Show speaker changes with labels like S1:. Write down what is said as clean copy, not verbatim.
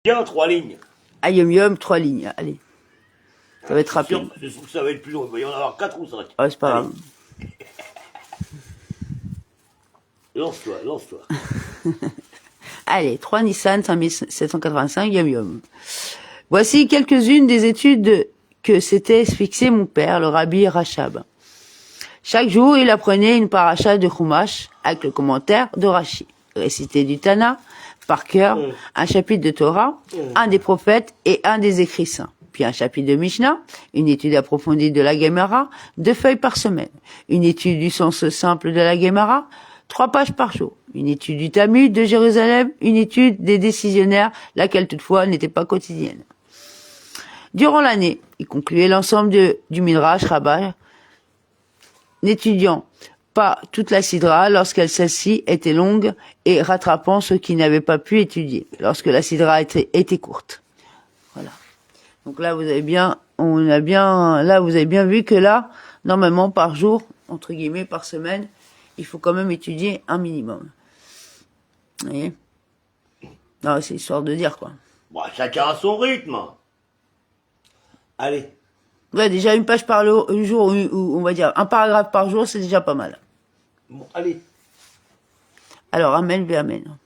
S1: Bien, 3 lignes.
S2: Ah, Yum Yum, 3 lignes, allez. Ça va être rapide.
S1: Je trouve que ça va être plus long. Il va y en avoir 4 ou 5.
S2: Ah, c'est pas grave.
S1: Lance-toi, lance-toi.
S2: Allez, 3 Nissan 5785 Yum Yum. Voici quelques-unes des études que s'était fixé mon père, le Rabbi Rachab. Chaque jour, il apprenait une paracha de Chumash avec le commentaire de Rashi, récité du Tana, par cœur, un chapitre de Torah, un des prophètes et un des écrits saints. Puis un chapitre de Mishnah, une étude approfondie de la Gemara, 2 feuilles par semaine, une étude du sens simple de la Gemara, 3 pages par jour, une étude du Talmud de Jérusalem, une étude des décisionnaires, laquelle toutefois n'était pas quotidienne. Durant l'année, il concluait l'ensemble du Midrash Rabbah, n'étudiant pas toute la sidra lorsqu'elle celle-ci était longue et rattrapant ceux qui n'avaient pas pu étudier lorsque la sidra était courte. Voilà. Donc là, vous avez bien vu que là, normalement, par jour, entre guillemets, par semaine, il faut quand même étudier un minimum. Vous voyez? Non, c'est histoire de dire, quoi.
S1: Bon, chacun a son rythme. Allez.
S2: Ouais, déjà une page par jour, ou on va dire un paragraphe par jour, c'est déjà pas mal.
S1: Bon, allez.
S2: Alors, amen, amen.